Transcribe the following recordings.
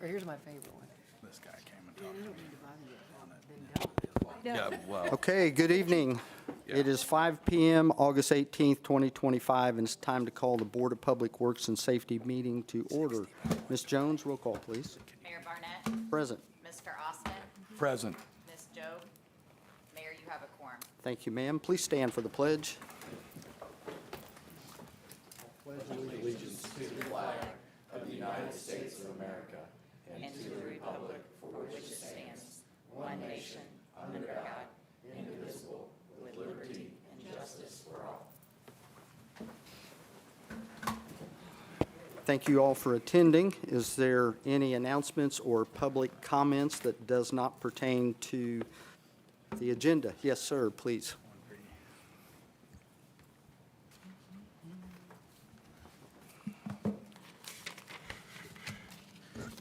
Or here's my favorite one. This guy came and talked to me. Yeah, well. Okay, good evening. It is 5 PM, August 18th, 2025, and it's time to call the Board of Public Works and Safety meeting to order. Ms. Jones, roll call, please. Mayor Barnett, Present. Mr. Austin, Present. Ms. Job. Mayor, you have a quorum. Thank you, ma'am. Please stand for the pledge. And to the republic for which it stands, one nation, under God, indivisible, with liberty and justice for all. Thank you all for attending. Is there any announcements or public comments that does not pertain to the agenda? Yes, sir, please.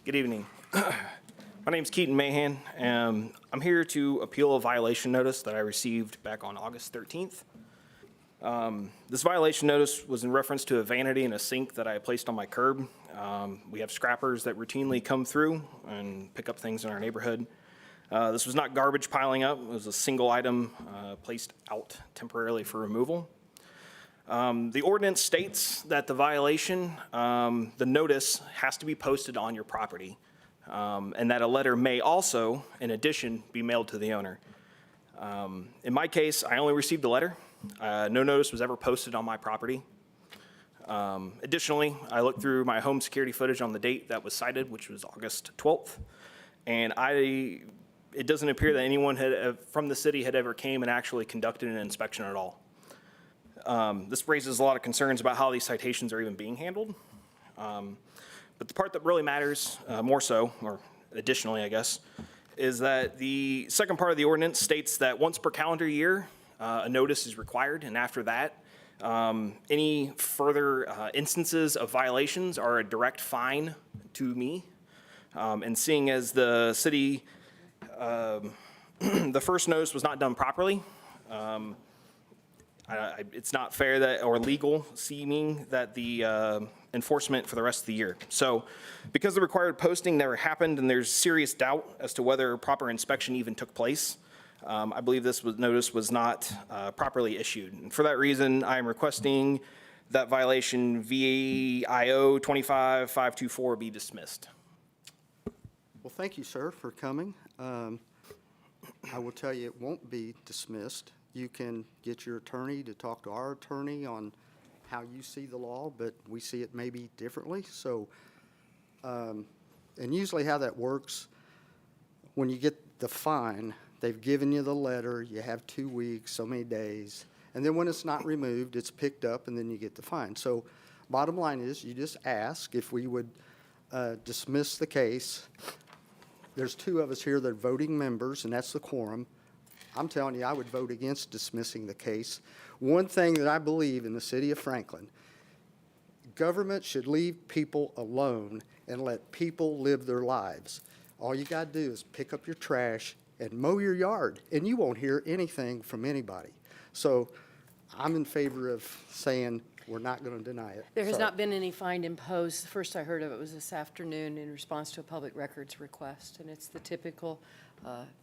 Good evening. My name is Keaton Mahan. I'm here to appeal a violation notice that I received back on August 13th. This violation notice was in reference to a vanity and a sink that I placed on my curb. We have scrappers that routinely come through and pick up things in our neighborhood. This was not garbage piling up. It was a single item placed out temporarily for removal. The ordinance states that the violation, the notice has to be posted on your property, and that a letter may also, in addition, be mailed to the owner. In my case, I only received a letter. No notice was ever posted on my property. Additionally, I looked through my home security footage on the date that was cited, which was August 12th, and it doesn't appear that anyone from the city had ever came and actually conducted an inspection at all. This raises a lot of concerns about how these citations are even being handled. But the part that really matters more so, or additionally, I guess, is that the second part of the ordinance states that once per calendar year, a notice is required, and after that, any further instances of violations are a direct fine to me. And seeing as the city, the first notice was not done properly, it's not fair that, or legal seeming that the enforcement for the rest of the year. So because the required posting never happened and there's serious doubt as to whether proper inspection even took place, I believe this notice was not properly issued. And for that reason, I am requesting that violation VIO 25524 be dismissed. Well, thank you, sir, for coming. I will tell you, it won't be dismissed. You can get your attorney to talk to our attorney on how you see the law, but we see it maybe differently. So, and usually how that works, when you get the fine, they've given you the letter, you have 2 weeks, so many days, and then when it's not removed, it's picked up, and then you get the fine. So bottom line is, you just ask if we would dismiss the case. There's 2 of us here that are voting members, and that's the quorum. I'm telling you, I would vote against dismissing the case. One thing that I believe in the city of Franklin, government should leave people alone and let people live their lives. All you got to do is pick up your trash and mow your yard, and you won't hear anything from anybody. So I'm in favor of saying we're not going to deny it. There has Sorry. not been any fine imposed. The first I heard of it was this afternoon in response to a public records request, and it's the typical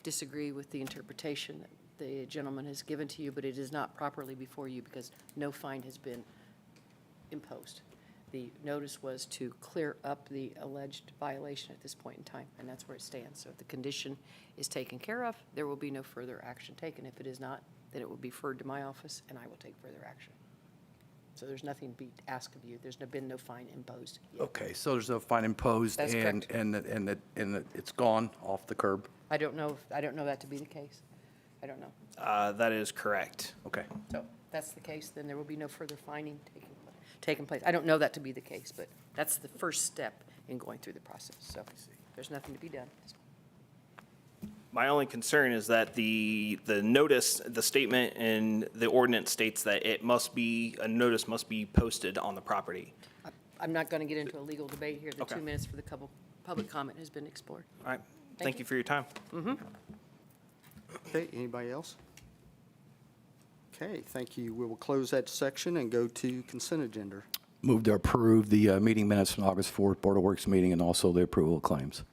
disagree with the interpretation that the gentleman has given to you, but it is not properly before you because no fine has been imposed. The notice was to clear up the alleged violation at this point in time, and that's where it stands. So if the condition is taken care of, there will be no further action taken. If it is not, then it will be referred to my office, and I will take further action. So there's nothing to be asked of you. There's been no fine imposed yet. Okay, so there's no fine imposed That's and, correct. and it's gone off the curb? I don't know that to be the case. I don't know. That is correct. Okay. So if that's the case, then there will be no further fining taking place. I don't know that to be the case, but that's the first step in going through the process. So there's nothing to be done. My only concern is that the notice, the statement in the ordinance states that a notice must be posted on the property. I'm not going to get into a legal debate here. The Okay. 2 minutes for the public comment has been explored. All right, thank you for your time. Okay, anybody else? Okay, thank you. We will close that section and go to consent agenda. Move to approve the meeting minutes from August 4th Board of Works meeting and also the approval of claims.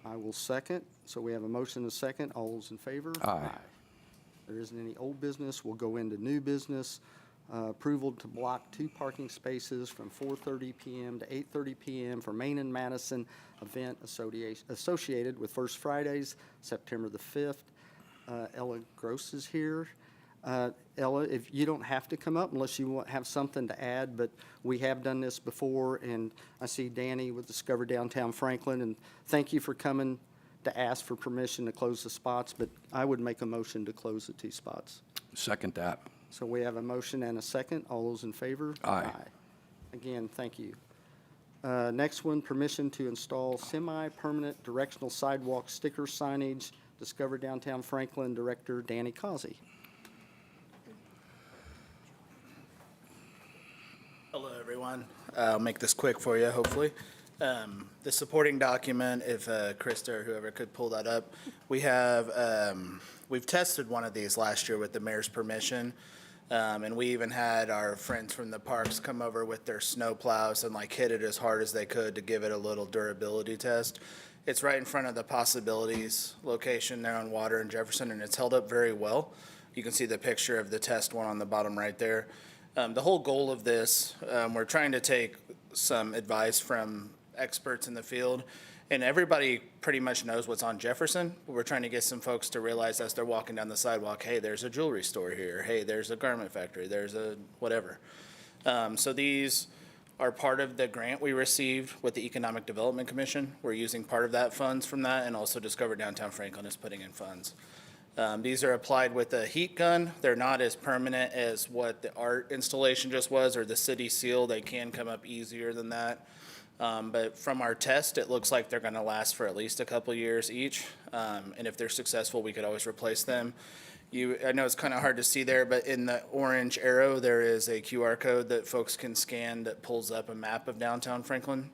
I will second. So we have a motion and a second. All those in favor? Aye. There isn't any old business. We'll go into new business. Approval to block 2 parking spaces from 4:30 PM to 8:30 PM for Main and Madison event associated with First Fridays, September the 5th. Ella Gross is here. Ella, if you don't have to come up unless you have something to add, but we have done this before, and I see Danny with Discover Downtown Franklin, and thank you for coming to ask for permission to close the spots, but I would make a motion to close the 2 spots. Second that. So we have a motion and a second. All those in favor? Aye. Again, thank you. Next one, permission to install semi-permanent directional sidewalk sticker signage. Discover Downtown Franklin Director Danny Causey. Hello, everyone. I'll make this quick for you, hopefully. The supporting document, if Krista or whoever could pull that up, we've tested one of these last year with the mayor's permission, and we even had our friends from the parks come over with their snow plows and like hit it as hard as they could to give it a little durability test. It's right in front of the Possibilities location there on Water and Jefferson, and it's held up very well. You can see the picture of the test one on the bottom right there. The whole goal of this, we're trying to take some advice from experts in the field, and everybody pretty much knows what's on Jefferson. But we're trying to get some folks to realize as they're walking down the sidewalk, hey, there's a jewelry store here. Hey, there's a garment factory. There's a whatever. So these are part of the grant we received with the Economic Development Commission. We're using part of that funds from that, and also Discover Downtown Franklin is putting in funds. These are applied with a heat gun. They're not as permanent as what the art installation just was or the city seal. They can come up easier than that. But from our test, it looks like they're going to last for at least a couple years each. And if they're successful, we could always replace them. I know it's kind of hard to see there, but in the orange arrow, there is a QR code that folks can scan that pulls up a map of downtown Franklin.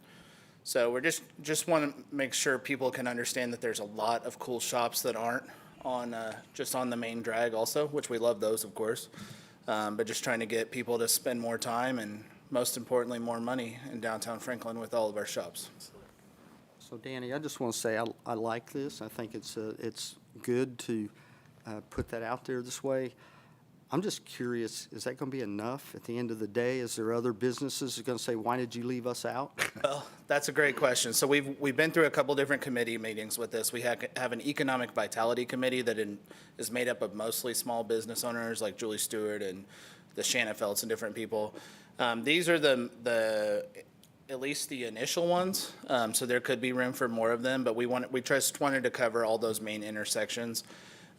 So we're just want to make sure people can understand that there's a lot of cool shops that aren't on just on the main drag also, which we love those, of course. But just trying to get people to spend more time and most importantly, more money in downtown Franklin with all of our shops. So Danny, I just want to say I like this. I think it's good to put that out there this way. I'm just curious, is that going to be enough at the end of the day? Is there other businesses that are going to say, why did you leave us out? Well, that's a great question. So we've been through a couple different committee meetings with this. We have an economic vitality committee that is made up of mostly small business owners like Julie Stewart and the Shanafelts and different people. These are at least the initial ones. So there could be room for more of them, but we just wanted to cover all those main intersections.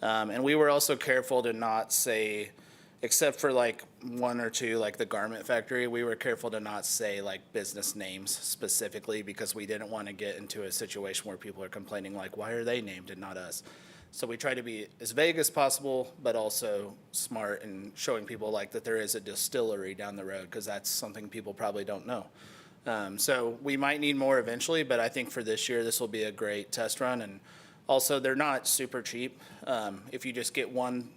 And we were also careful to not say, except for like one or two, like the garment factory, we were careful to not say like business names specifically because we didn't want to get into a situation where people are complaining like, why are they named and not us? So we try to be as vague as possible, but also smart and showing people like that there is a distillery down the road because that's something people probably don't know. So we might need more eventually, but I think for this year, this will be a great test run. And also, they're not super cheap. If you just get one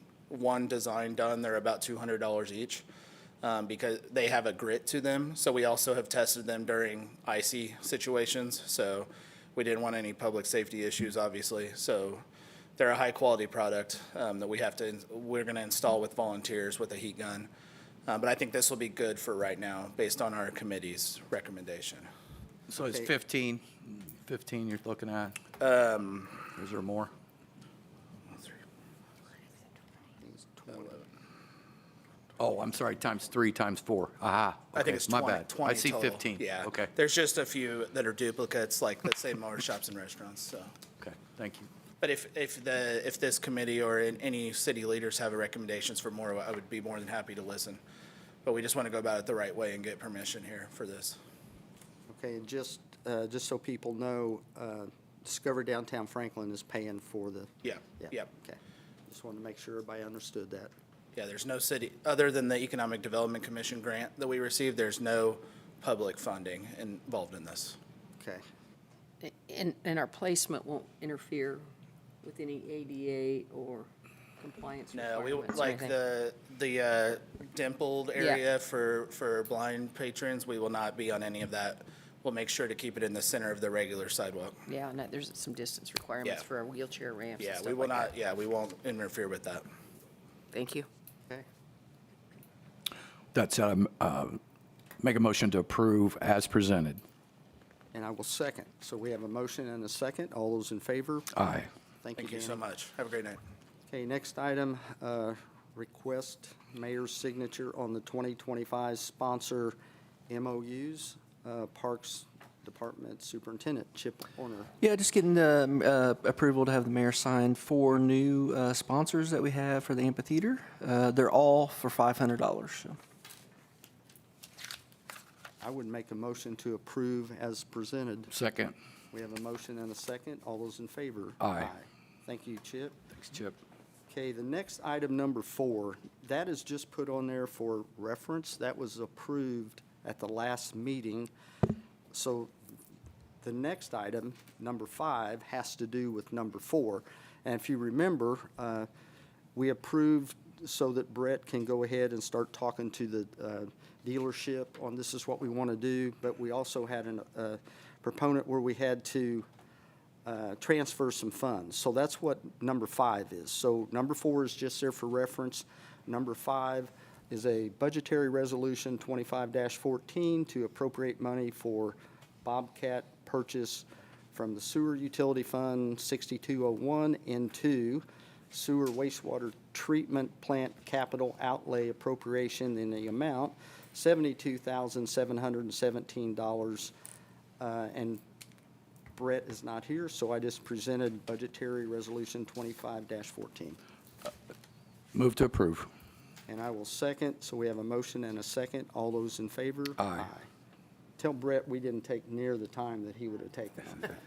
design done, they're about $200 each because they have a grit to them. So we also have tested them during icy situations. So we didn't want any public safety issues, obviously. So they're a high-quality product that we're going to install with volunteers with a heat gun. But I think this will be good for right now, based on our committee's recommendation. So it's Okay. 15 you're looking at? Is there more? Oh, I'm sorry, times 3, times 4. Aha. I think okay, it's my 20, bad. 20 I see total. 15. Yeah. Okay, There's just a few that are duplicates, like let's say more shops and restaurants. So, okay, thank you. but if this committee or any city leaders have recommendations for more, I would be more than happy to listen. But we just want to go about it the right way and get permission here for this. Okay, and just so people know, Discover Downtown Franklin is paying for the. Yeah. Yeah. Yep. Okay. Just wanted to make sure everybody understood that. Yeah. There's no city other than the Economic Development Commission grant that we received. There's no public funding involved in this. Okay. And our placement won't interfere with any ADA or compliance No, we, requirements or like anything? the dimpled area for blind patrons, we will not be on any of that. We'll make sure to keep it in the center of the regular sidewalk. Yeah, and there's some distance requirements Yeah. for our wheelchair ramps and Yeah, stuff we will like not, that. yeah, we won't interfere with that. Thank you. Okay. That's, make a motion to approve as presented. And I will second. So we have a motion and a second. All those in favor? Aye. Thank you, Thank you so Danny. much. Have a great night. Okay, next item, request mayor's signature on the 2025 sponsor MOUs. Parks Department Superintendent Chip Horner. Yeah, just getting approval to have the mayor sign 4 new sponsors that we have for the amphitheater. They're all for $500. So. I would make a motion to approve as presented. Second. We have a motion and a second. All those in favor? Aye. Thank you, Chip. Thanks, Chip. Okay, the next item, number 4, that is just put on there for reference. That was approved at the last meeting. So the next item, number 5, has to do with number 4. And if you remember, we approved so that Brett can go ahead and start talking to the dealership on this is what we want to do. But we also had a proponent where we had to transfer some funds. So that's what number 5 is. So number 4 is just there for reference. Number 5 is a budgetary resolution 25-14 to appropriate money for Bobcat purchase from the Sewer Utility Fund 6201 into Sewer Wastewater Treatment Plant Capital Outlay Appropriation in the amount $72,717. And Brett is not here, so I just presented budgetary resolution 25-14. Move to approve. And I will second, so we have a motion and a second. All those in favor? Aye. Tell Brett we didn't take near the time that he would have taken on that.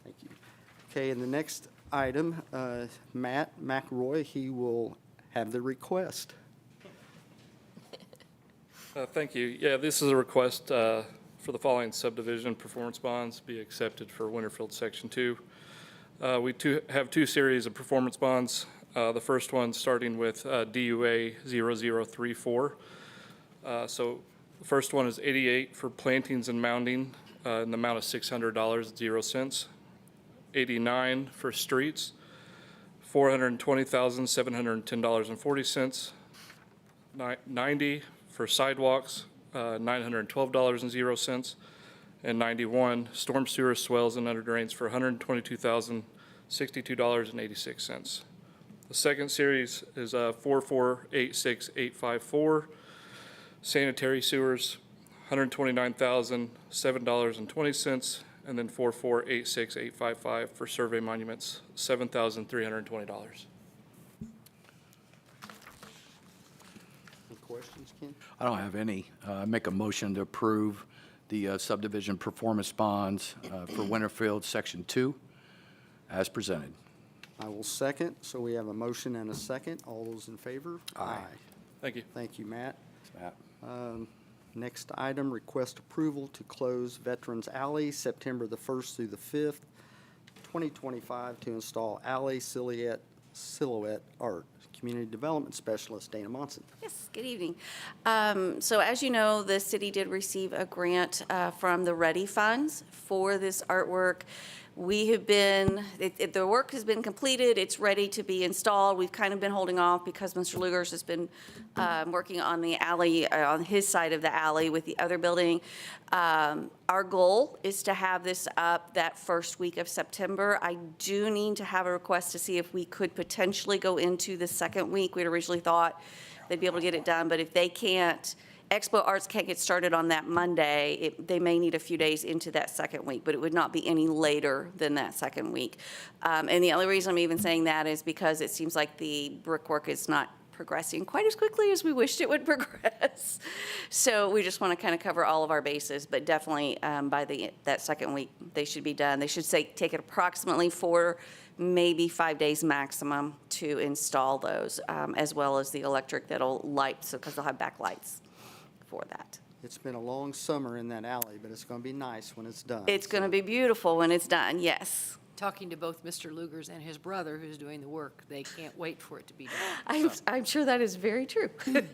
Thank you. Okay, and the next item, Matt McRoy, he will have the request. Thank you. Yeah, this is a request for the following subdivision performance bonds be accepted for Winterfield Section 2. We have 2 series of performance bonds. The first one starting with DUA 0034. So the first one is 88 for plantings and mounding in the amount of $600.00. 89 for streets, $420,710.40. 90 for sidewalks, $912.00, and 91 storm sewer swells and under drains for $122,062.86. The second series is 4486854 sanitary sewers, $129,007.20, and then 4486855 for survey monuments, $7,320. Any questions, Ken? I don't have any. Make a motion to approve the subdivision performance bonds for Winterfield Section 2 as presented. I will second, so we have a motion and a second. All those in favor? Aye. Thank you. Thank you, Matt. Matt. Next item, request approval to close Veterans Alley September the 1st through the 5th, 2025, to install alley silhouette art. Community Development Specialist Dana Monson. Yes, good evening. So as you know, the city did receive a grant from the Ready Funds for this artwork. We have been, the work has been completed, it's ready to be installed. We've kind of been holding off because Mr. Lugers has been working on the alley, on his side of the alley with the other building. Our goal is to have this up that first week of September. I do need to have a request to see if we could potentially go into the second week. We'd originally thought they'd be able to get it done, but if they can't, Expo Arts can't get started on that Monday, they may need a few days into that second week, but it would not be any later than that second week. And the only reason I'm even saying that is because it seems like the brickwork is not progressing quite as quickly as we wished it would progress. So we just want to kind of cover all of our bases, but definitely by that second week, they should be done. They should take it approximately 4, maybe 5 days maximum to install those, as well as the electric that'll light, so because they'll have backlights for that. It's been a long summer in that alley, but it's going to be nice when it's done. It's going to be beautiful when it's done, yes. Talking to both Mr. Lugers and his brother, who's doing the work, they can't wait for it to be done. So, I'm sure that is very true.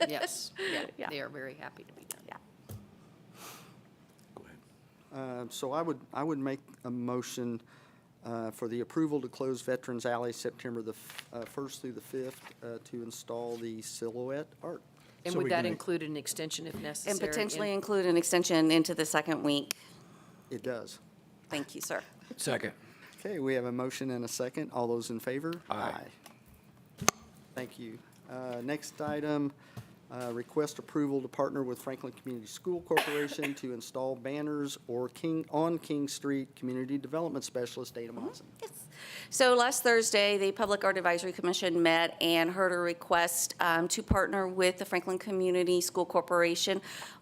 yes, Yeah. yeah, they are very happy to be done. Yeah. Go ahead. So I would make a motion for the approval to close Veterans Alley September the 1st through the 5th to install the silhouette art. And So would we that can- include an extension if necessary? And potentially include an extension into the second week. It does. Thank you, sir. Second. Okay, we have a motion and a second. All those in favor? Aye. Thank you. Next item, request approval to partner with Franklin Community School Corporation to install banners on King Street. Community Development Specialist Dana Monson. Yes. So last Thursday, the Public Art Advisory Commission met and heard a request to partner with the Franklin Community School Corporation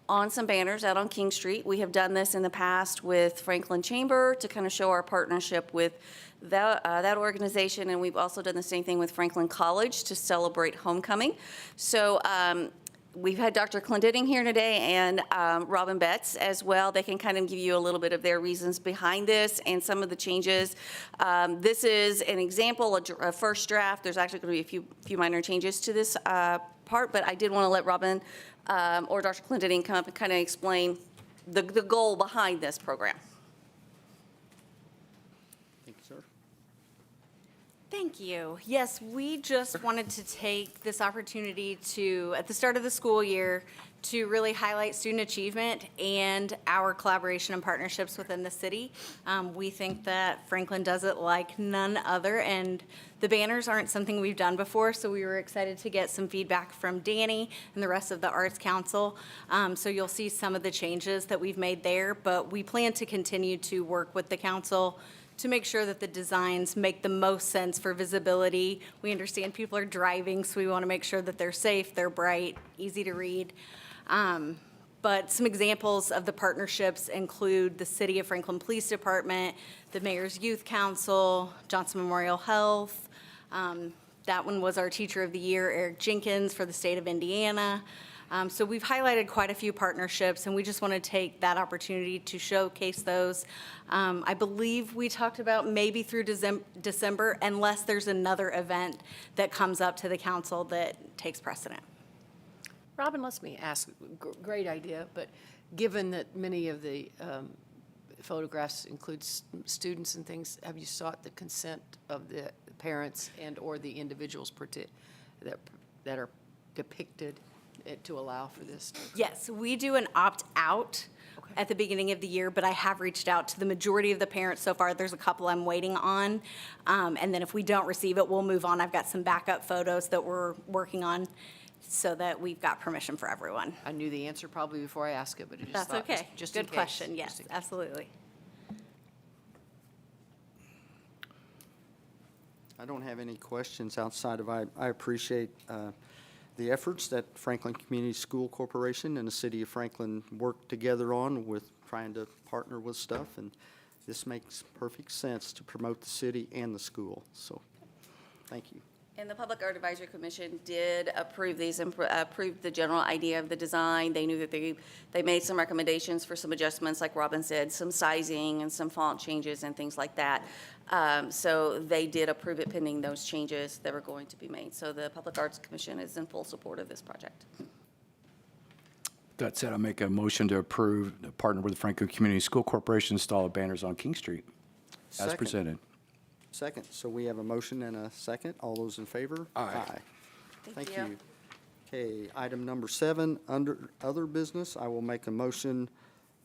on some banners out on King Street. We have done this in the past with Franklin Chamber to kind of show our partnership with that organization, and we've also done the same thing with Franklin College to celebrate homecoming. So we've had Dr. Clendenning here today and Robin Betts as well. They can kind of give you a little bit of their reasons behind this and some of the changes. This is an example, a first draft. There's actually going to be a few minor changes to this part, but I did want to let Robin or Dr. Clendenning come up and kind of explain the goal behind this program. Thank you, sir. Thank you. Yes, we just wanted to take this opportunity to, at the start of the school year, to really highlight student achievement and our collaboration and partnerships within the city. We think that Franklin does it like none other, and the banners aren't something we've done before, so we were excited to get some feedback from Danny and the rest of the Arts Council. So you'll see some of the changes that we've made there, but we plan to continue to work with the council to make sure that the designs make the most sense for visibility. We understand people are driving, so we want to make sure that they're safe, they're bright, easy to read. But some examples of the partnerships include the City of Franklin Police Department, the Mayor's Youth Council, Johnson Memorial Health. That one was our Teacher of the Year, Eric Jenkins, for the state of Indiana. So we've highlighted quite a few partnerships, and we just want to take that opportunity to showcase those. I believe we talked about maybe through December, unless there's another event that comes up to the council that takes precedent. Robin, let me ask, great idea, but given that many of the photographs include students and things, have you sought the consent of the parents and/or the individuals that are depicted to allow for this? Yes, we do an opt-out at the beginning of the year, but I have reached out to the majority of the parents so far. There's a couple I'm waiting on. And then if we don't receive it, we'll move on. I've got some backup photos that we're working on so that we've got permission for everyone. I knew the answer probably before I asked it, but I just That's thought, okay. just in Good case. question, yes, Just in case. absolutely. I don't have any questions outside of, I appreciate the efforts that Franklin Community School Corporation and the City of Franklin work together on with trying to partner with stuff, and this makes perfect sense to promote the city and the school, so, thank you. And the Public Art Advisory Commission did approve these, and approved the general idea of the design. They knew that they made some recommendations for some adjustments, like Robin said, some sizing and some font changes and things like that. So they did approve it pending those changes that were going to be made. So the Public Arts Commission is in full support of this project. That said, I make a motion to approve, to partner with the Franklin Community School Corporation, install banners on King Street as Second. presented. Second, so we have a motion and a second. All those in favor? Aye. Thank you. Okay, item number 7, under other business, I will make a motion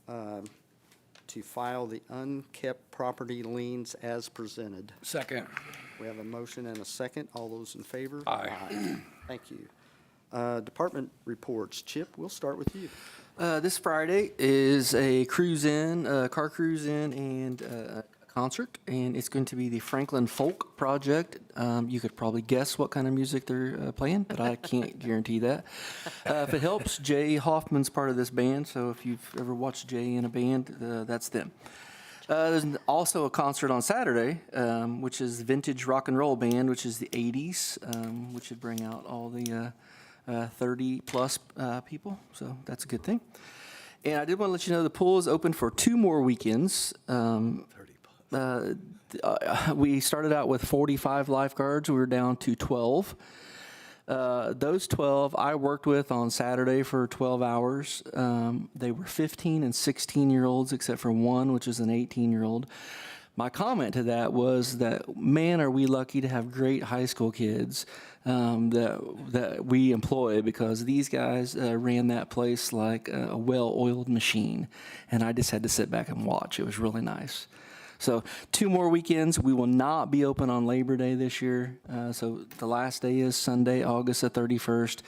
to file the unkept property liens as presented. Second. We have a motion and a second. All those in favor? Aye. Thank you. Department reports. Chip, we'll start with you. This Friday is a car cruise in, and a concert, and it's going to be the Franklin Folk Project. You could probably guess what kind of music they're playing, but I can't guarantee that. If it helps, Jay Hoffman's part of this band, so if you've ever watched Jay in a band, that's them. There's also a concert on Saturday, which is Vintage Rock and Roll Band, which is the 80s, which would bring out all the 30-plus people, so that's a good thing. And I did want to let you know the pool is open for 2 more weekends. We started out with 45 lifeguards. We were down to 12. Those 12 I worked with on Saturday for 12 hours. They were 15 and 16-year-olds, except for one, which is an 18-year-old. My comment to that was that, man, are we lucky to have great high school kids that we employ, because these guys ran that place like a well-oiled machine, and I just had to sit back and watch. It was really nice. So 2 more weekends. We will not be open on Labor Day this year. So the last day is Sunday, August the 31st.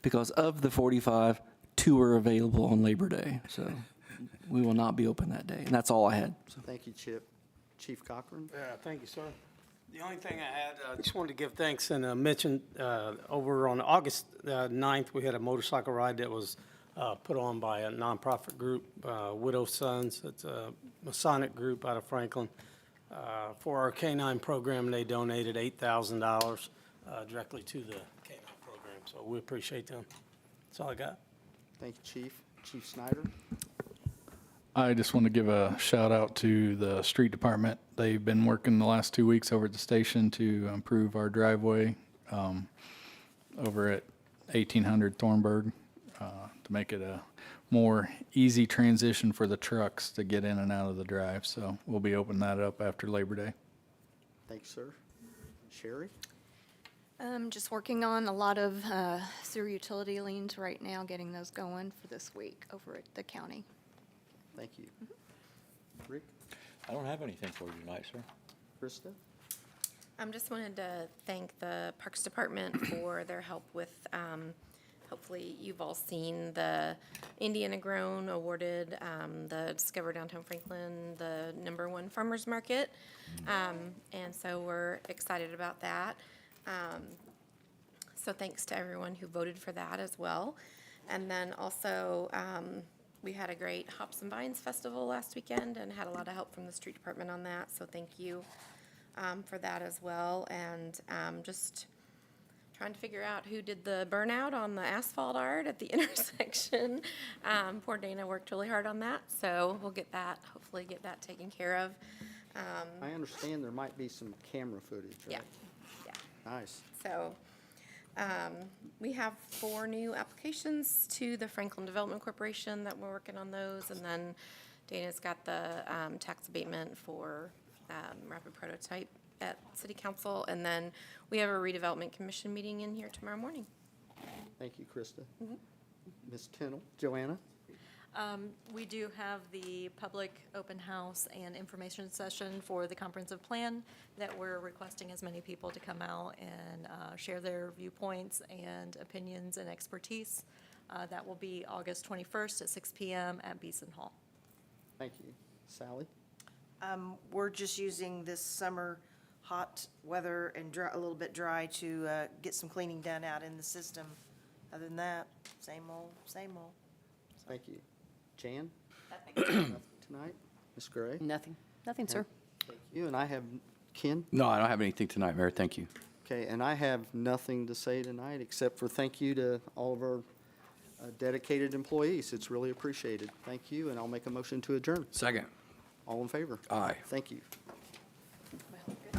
Because of the 45, 2 are available on Labor Day. So we will not be open that day. And that's all I had. So. Thank you, Chip. Chief Cochran? Yeah, thank you, sir. The only thing I had, I just wanted to give thanks and mention over on August 9th, we had a motorcycle ride that was put on by a nonprofit group, Widow Sons. It's a Masonic group out of Franklin. For our K-9 program, they donated $8,000 directly to the K-9 program, so we appreciate them. That's all I got. Thank you, Chief. Chief Snyder? I just want to give a shout out to the street department. They've been working the last 2 weeks over at the station to improve our driveway over at 1800 Thornburg to make it a more easy transition for the trucks to get in and out of the drive. So we'll be opening that up after Labor Day. Thanks, sir. Sherry? Just working on a lot of sewer utility liens right now, getting those going for this week over at the county. Thank you. Rick? I don't have anything for you tonight, sir. Krista? Just wanted to thank the Parks Department for their help with, hopefully you've all seen the Indiana Grown awarded the Discover Downtown Franklin the #1 farmers market. And so we're excited about that. So thanks to everyone who voted for that as well. And then also, we had a great Hops and Vines Festival last weekend and had a lot of help from the street department on that, so thank you for that as well. And just trying to figure out who did the burnout on the asphalt art at the intersection. Poor Dana worked really hard on that, so we'll get that, hopefully get that taken care of. I understand there might be some camera footage, right? Yeah, yeah. Nice. So, we have 4 new applications to the Franklin Development Corporation that we're working on those. And then Dana's got the tax abatement for Rapid Prototype at City Council. And then we have a redevelopment commission meeting in here tomorrow morning. Thank you, Krista. Ms. Tennell? Joanna? We do have the public open house and information session for the comprehensive plan that we're requesting as many people to come out and share their viewpoints and opinions and expertise. That will be August 21st at 6 p.m. at Beeson Hall. Thank you. Sally? We're just using this summer hot weather and a little bit dry to get some cleaning done out in the system. Other than that, same old, same old. Thank you. Jan? Nothing tonight? Ms. Gray? Nothing. Nothing, sir. Thank you. And I have, Ken? No, I don't have anything tonight, Mayor. Thank you. Okay, and I have nothing to say tonight except for thank you to all of our dedicated employees. It's really appreciated. Thank you, and I'll make a motion to adjourn. Second. All in favor? Aye. Thank you.